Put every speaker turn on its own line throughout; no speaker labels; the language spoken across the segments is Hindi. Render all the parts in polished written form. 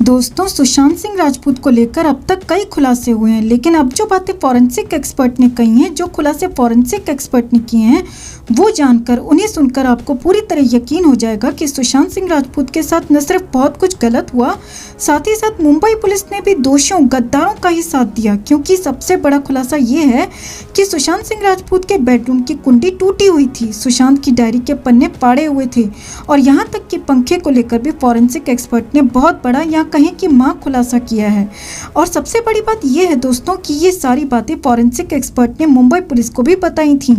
दोस्तों, सुशांत सिंह राजपूत को लेकर अब तक कई खुलासे हुए हैं, लेकिन अब जो बातें फॉरेंसिक एक्सपर्ट ने कही हैं, जो खुलासे फॉरेंसिक एक्सपर्ट ने किए हैं, वो जानकर उन्हें सुनकर आपको पूरी तरह यकीन हो जाएगा कि सुशांत सिंह राजपूत के साथ न सिर्फ बहुत कुछ गलत हुआ, साथ ही साथ मुंबई पुलिस ने भी दोषियों गद्दारों का ही साथ दिया। क्योंकि सबसे बड़ा खुलासा ये है कि सुशांत सिंह राजपूत के बेडरूम की कुंडी टूटी हुई थी, सुशांत की डायरी के पन्ने फाड़े हुए थे और यहाँ तक कि पंखे को लेकर भी फॉरेंसिक एक्सपर्ट ने बहुत बड़ा या कहें कि मां खुलासा किया है। और सबसे बड़ी बात यह है दोस्तों कि ये सारी बातें फॉरेंसिक एक्सपर्ट ने मुंबई पुलिस को भी बताई थी,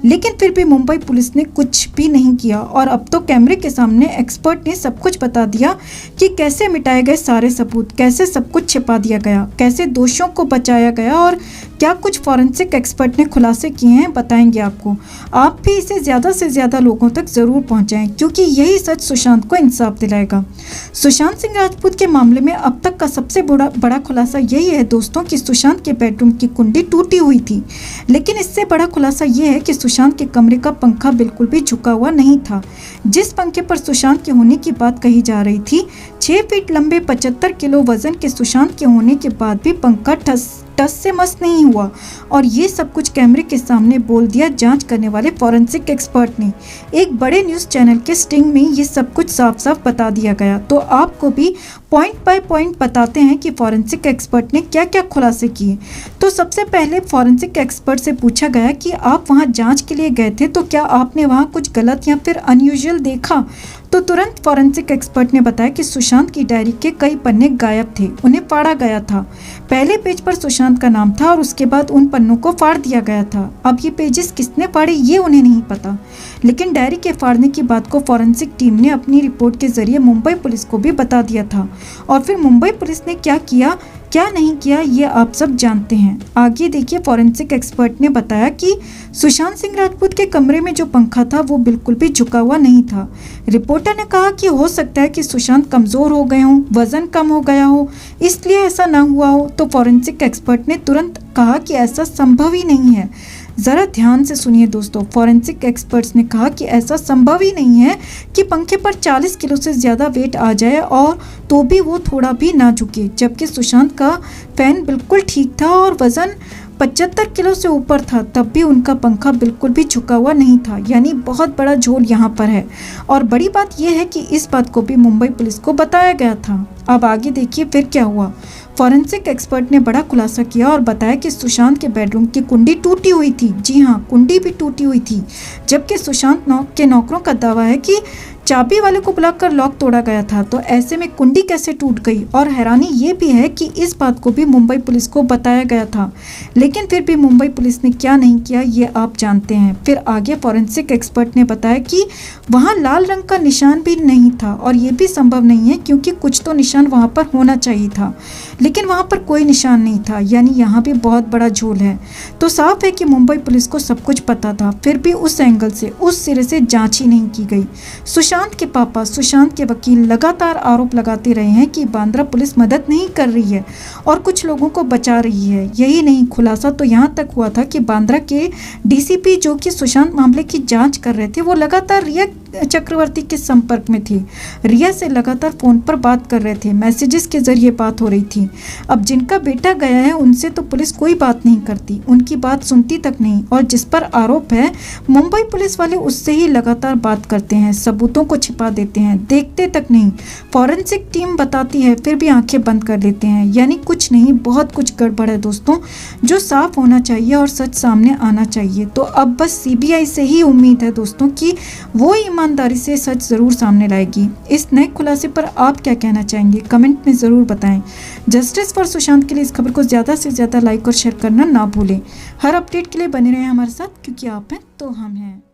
लेकिन फिर भी मुंबई पुलिस ने कुछ भी नहीं किया। और अब तो कैमरे के सामने एक्सपर्ट ने सब कुछ बता दिया कि कैसे मिटाए गए सारे सबूत, कैसे सब कुछ छिपा दिया गया, कैसे दोषियों को बचाया गया और क्या कुछ फॉरेंसिक एक्सपर्ट ने खुलासे किए हैं, बताएंगे आपको। आप भी इसे ज़्यादा से ज़्यादा लोगों तक ज़रूर पहुंचाएं, क्योंकि यही सच सुशांत को इंसाफ दिलाएगा। सुशांत सिंह राजपूत के मामले में अब तक का सबसे बड़ा खुलासा यही है दोस्तों कि सुशांत के बेडरूम की कुंडी टूटी हुई थी, लेकिन इससे बड़ा खुलासा यह है कि सुशांत के कमरे का पंखा बिल्कुल भी झुका हुआ नहीं था। जिस पंखे पर सुशांत के होने की बात कही जा रही थी, 6 फीट लंबे 75 किलो वजन के सुशांत के होने के बाद भी पंखा टस से मस नहीं हुआ। और ये सब कुछ कैमरे के सामने बोल दिया जांच करने वाले फॉरेंसिक एक्सपर्ट ने। एक बड़े न्यूज़ चैनल के स्टिंग में ये सब कुछ साफ साफ बता दिया गया। तो आपको भी पॉइंट बाय पॉइंट बताते हैं कि फॉरेंसिक एक्सपर्ट ने क्या क्या खुलासे किए। तो सबसे पहले फॉरेंसिक एक्सपर्ट से पूछा गया कि आप वहाँ जाँच के लिए गए थे, तो क्या आपने वहाँ कुछ गलत या फिर अनयूजुअल देखा? तो तुरंत फॉरेंसिक एक्सपर्ट ने बताया कि सुशांत की डायरी के कई पन्ने गायब थे, उन्हें फाड़ा गया था। पहले पेज पर सुशांत का नाम था और उसके बाद उन पन्नों को फाड़ दिया गया था। अब ये पेजेस किसने फाड़े ये उन्हें नहीं पता, लेकिन डायरी के फाड़ने की बात को फॉरेंसिक टीम ने अपनी रिपोर्ट के जरिए मुंबई पुलिस को भी बता दिया था। और फिर मुंबई पुलिस ने क्या किया क्या नहीं किया ये आप सब जानते हैं। आगे देखिए, फॉरेंसिक एक्सपर्ट ने बताया कि सुशांत सिंह राजपूत के कमरे में जो पंखा था वो बिल्कुल भी झुका हुआ नहीं था। रिपोर्टर ने कहा कि हो सकता है कि सुशांत कमज़ोर हो गए हों, वजन कम हो गया हो, इसलिए ऐसा ना हुआ हो। तो फॉरेंसिक एक्सपर्ट ने तुरंत कहा कि ऐसा संभव ही नहीं है। ज़रा ध्यान से सुनिए दोस्तों, फॉरेंसिक एक्सपर्ट्स ने कहा कि ऐसा संभव ही नहीं है कि पंखे पर 40 किलो से ज़्यादा वेट आ जाए और तो भी वो थोड़ा भी ना झुके, जबकि सुशांत का फैन बिल्कुल ठीक था और वज़न 75 किलो से ऊपर था, तब भी उनका पंखा बिल्कुल भी झुका हुआ नहीं था। यानी बहुत बड़ा झोल यहाँ पर है। और बड़ी बात यह है कि इस बात को भी मुंबई पुलिस को बताया गया था। अब आगे देखिए फिर क्या हुआ। फॉरेंसिक एक्सपर्ट ने बड़ा खुलासा किया और बताया कि सुशांत के बेडरूम की कुंडी टूटी हुई थी। जी हाँ, कुंडी भी टूटी हुई थी, जबकि सुशांत के नौकरों का दावा है कि चाबी वाले को बुलाकर लॉक तोड़ा गया था। तो ऐसे में कुंडी कैसे टूट गई? और हैरानी ये भी है कि इस बात को भी मुंबई पुलिस को बताया गया था, लेकिन फिर भी मुंबई पुलिस ने क्या नहीं किया ये आप जानते हैं। फिर आगे फॉरेंसिक एक्सपर्ट ने बताया कि वहाँ लाल रंग का निशान भी नहीं था और ये भी संभव नहीं है, क्योंकि कुछ तो निशान वहाँ पर होना चाहिए था, लेकिन वहाँ पर कोई निशान नहीं था। यानी यहाँ भी बहुत बड़ा झोल है। तो साफ है कि मुंबई पुलिस को सब कुछ पता था, फिर भी उस एंगल से, उस सिरे से जांच ही नहीं की गई। सुशांत के पापा, सुशांत के वकील लगातार आरोप लगाते रहे हैं कि बांद्रा पुलिस मदद नहीं कर रही है और कुछ लोगों को बचा रही है। यही नहीं, खुलासा तो यहाँ तक हुआ था कि बांद्रा के डीसीपी जो कि सुशांत मामले की जांच कर रहे थे, वो लगातार रिया चक्रवर्ती के संपर्क में थे। रिया से लगातार फोन पर बात कर रहे थे, मैसेजेस के जरिए बात हो रही थी। अब जिनका बेटा गया है उनसे तो पुलिस कोई बात नहीं करती, उनकी बात सुनती तक नहीं, और जिस पर आरोप है मुंबई पुलिस वाले उससे ही लगातार बात करते हैं, सबूतों को छिपा देते हैं, देखते तक नहीं। फॉरेंसिक टीम बताती है फिर भी आंखें बंद कर लेते हैं। यानी कुछ नहीं, बहुत कुछ गड़बड़ है दोस्तों, जो साफ होना चाहिए और सच सामने आना चाहिए। तो अब बस सीबीआई से ही उम्मीद है दोस्तों कि वो ईमानदारी से सच जरूर सामने लाएगी। इस नए खुलासे पर आप क्या कहना चाहेंगे, कमेंट में ज़रूर बताएं। जस्टिस फॉर सुशांत के लिए इस खबर को ज़्यादा से ज़्यादा लाइक और शेयर करना ना भूलें। हर अपडेट के लिए बने रहें हमारे साथ, क्योंकि आप हैं तो हम हैं।